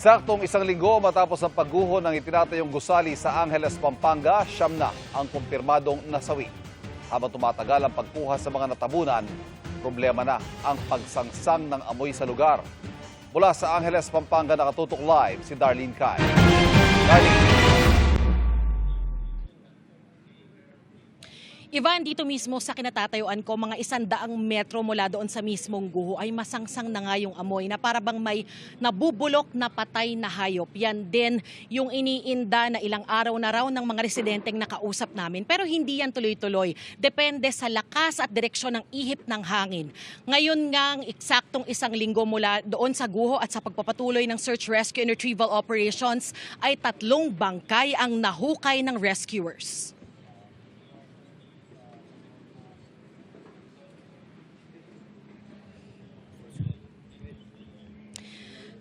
Saktong isang linggo matapos ang pagguho ng itinatayong gusali sa Angeles, Pampanga, siyam na ang kumpirmadong nasawi. Habang tumatagal ang pagkuha sa mga natabunan, problema na ang pagsangsang ng amoy sa lugar. Mula sa Angeles, Pampanga, nakatutok live si Darlene Kai. Darlene. Ivan, dito mismo sa kinatatayuan ko, mga 100 metro mula doon sa mismong guho ay masangsang na nga yung amoy na para bang may nabubulok na patay na hayop. Yan din yung iniinda na ilang araw na raw ng mga residenteng nakausap namin. Pero hindi yan tuloy-tuloy. Depende sa lakas at direksyon ng ihip ng hangin. Ngayon nga, eksaktong isang linggo mula doon sa guho at sa pagpapatuloy ng search, rescue and retrieval operations ay 3 bangkay ang nahukay ng rescuers.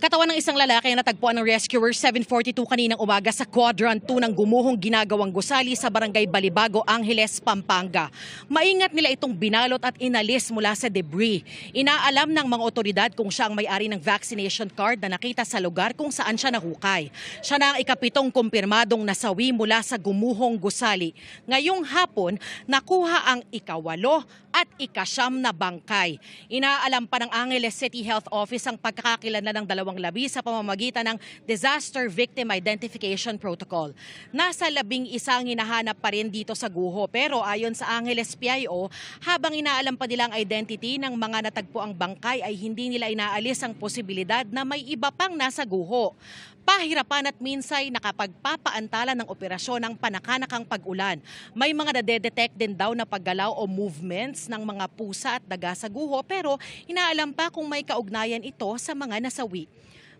Katawan ng isang lalaki ang natagpuan ng rescuers 7:42 kaninang umaga sa Quadrant 2 ng gumuhong ginagawang gusali sa Barangay Balibago, Angeles, Pampanga. Maingat nila itong binalot at inalis mula sa debris. Inaalam ng mga otoridad kung siya ang may-ari ng vaccination card na nakita sa lugar kung saan siya nahukay. Siya na ang ikapitong kumpirmadong nasawi mula sa gumuhong gusali. Ngayong hapon, nakuha ang ikawalo at ikasyam na bangkay. Inaalam pa ng Angeles City Health Office ang pagkakakilanlan ng 2 labi sa pamamagitan ng Disaster Victim Identification Protocol. Nasa 11 hinahanap pa rin dito sa guho, pero ayon sa Angeles PIO, habang inaalam pa nila ang identity ng mga natagpuang bangkay ay hindi nila inaalis ang posibilidad na may iba pang nasa guho. Pahirapan at minsay nakapagpapaantala ng operasyon ng panakanakang pag-ulan. May mga nadedetect din daw na paggalaw o movements ng mga pusa at daga sa guho, pero inaalam pa kung may kaugnayan ito sa mga nasawi.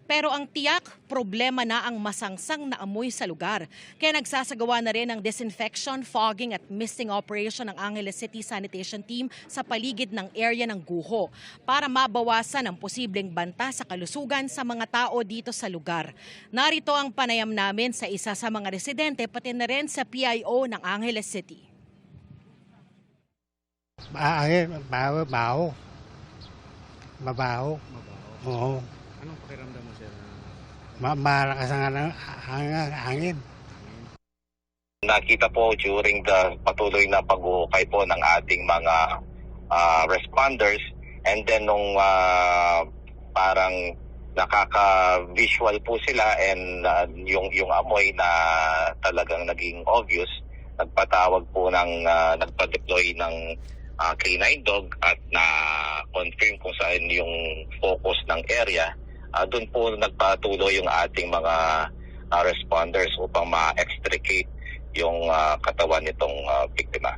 Pero ang tiyak, problema na ang masangsang na amoy sa lugar. Kaya nagsasagawa na rin ng disinfection, fogging at misting operation ng Angeles City Sanitation Team sa paligid ng area ng guho para mabawasan ang posibleng banta sa kalusugan sa mga tao dito sa lugar. Narito ang panayam namin sa isa sa mga residente pati na rin sa PIO ng Angeles City. Mabaho. Oo. Anong pakiramdam mo, sir? Malakas ang hangin. Nakita po during the patuloy na paghuhukay po ng ating mga responders, and then nung parang nakaka-visual po sila and yung amoy na talagang naging obvious, nagpatawag po nagpa-deploy ng K9 dog at na-confirm kung saan yung focus ng area. Doon po nagpatuloy yung ating mga responders upang ma-extricate yung katawan nitong biktima.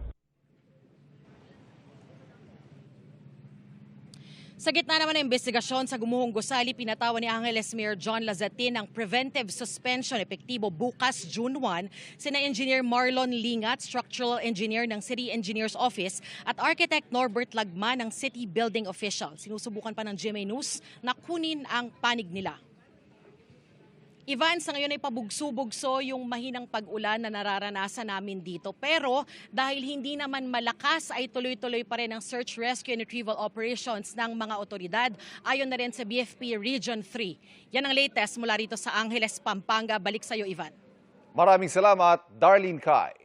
Sa gitna naman ng investigasyon sa gumuhong gusali, pinatawan ni Angeles Mayor John Lazatin ang preventive suspension epektibo bukas June 1 sina Engineer Marlon Lingat, Structural Engineer ng City Engineer's Office at Architect Norbert Lagman ng City Building Official. Sinusubukan pa ng GMA News na kunin ang panig nila. Ivan, sa ngayon ay pabugso-bugso yung mahinang pag-ulan na nararanasan namin dito. Pero dahil hindi naman malakas ay tuloy-tuloy pa rin ang search, rescue and retrieval operations ng mga otoridad ayon na rin sa BFP Region 3. Yan ang latest mula rito sa Angeles, Pampanga. Balik sa iyo, Ivan. Maraming salamat, Darlene Kai.